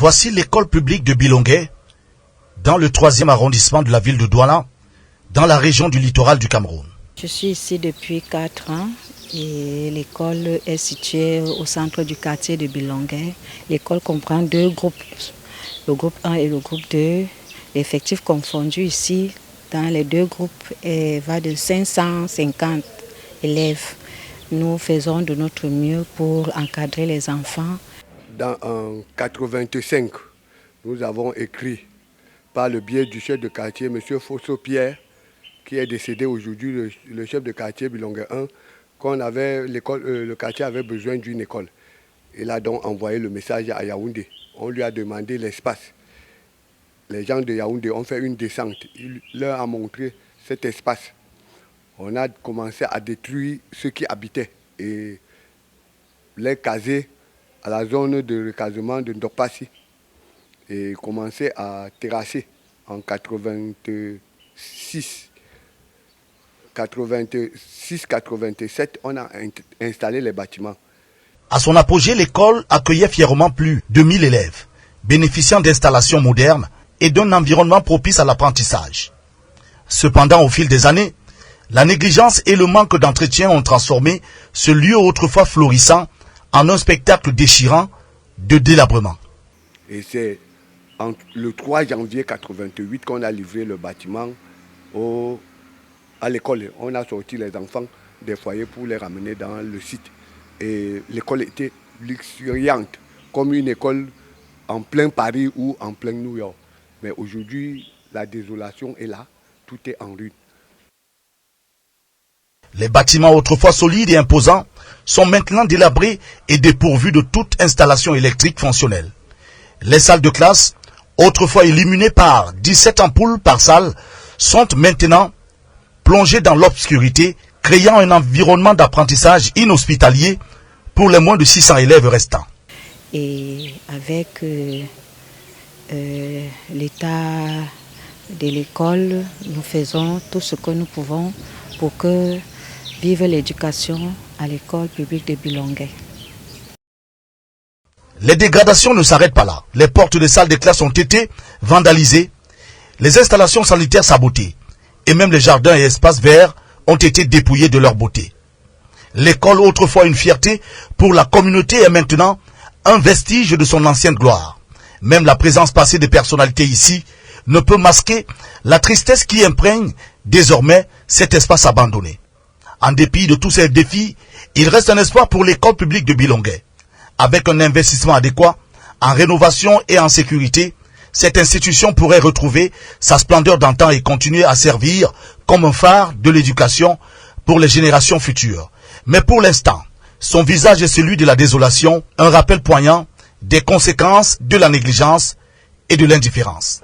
Voici l'école publique de Bilongué, dans le 3e arrondissement de la ville de Douala, dans la région du littoral du Cameroun. Je suis ici depuis 4 ans et l'école est située au centre du quartier de Bilongué. L'école comprend 2 groupes, le groupe 1 et le groupe 2. L'effectif confondu ici dans les 2 groupes va de 550 élèves. Nous faisons de notre mieux pour encadrer les enfants. En 1985, nous avons écrit par le biais du chef de quartier, M. Fosso Pierre, qui est décédé aujourd'hui, le chef de quartier Bilongué 1, le quartier avait besoin d'une école. Il a donc envoyé le message à Yaoundé. On lui a demandé l'espace. Les gens de Yaoundé ont fait une descente. Il leur a montré cet espace. On a commencé à détruire ceux qui habitaient et les caser à la zone de recasement de Ndopassi et commencer à terrasser en 86-87, on a installé les bâtiments. À son apogée, l'école accueillait fièrement plus de 1000 élèves, bénéficiant d'installations modernes et d'un environnement propice à l'apprentissage. Cependant, au fil des années, la négligence et le manque d'entretien ont transformé ce lieu autrefois florissant en un spectacle déchirant de délabrement. Et c'est le 3 janvier 1988 qu'on a livré le bâtiment à l'école. On a sorti les enfants des foyers pour les ramener dans le site. Et l'école était luxuriante, comme une école en plein Paris ou en plein New York. Mais aujourd'hui, la désolation est là, tout est en ruine. Les bâtiments autrefois solides et imposants sont maintenant délabrés et dépourvus de toute installation électrique fonctionnelle. Les salles de classe, autrefois illuminées par 17 ampoules par salle, sont maintenant plongées dans l'obscurité, créant un environnement d'apprentissage inhospitalier pour les moins de 600 élèves restants. Et avec l'état de l'école, nous faisons tout ce que nous pouvons pour que vive l'éducation à l'école publique de Bilongué. Les dégradations ne s'arrêtent pas là. Les portes des salles de classe ont été vandalisées, les installations sanitaires sabotées, et même les jardins et espaces verts ont été dépouillés de leur beauté. L'école, autrefois une fierté pour la communauté, est maintenant un vestige de son ancienne gloire. Même la présence passée des personnalités ici ne peut masquer la tristesse qui imprègne désormais cet espace abandonné. En dépit de tous ces défis, il reste un espoir pour l'école publique de Bilongué. Avec un investissement adéquat, en rénovation et en sécurité, cette institution pourrait retrouver sa splendeur d'antan et continuer à servir comme un phare de l'éducation pour les générations futures. Mais pour l'instant, son visage est celui de la désolation, un rappel poignant des conséquences de la négligence et de l'indifférence.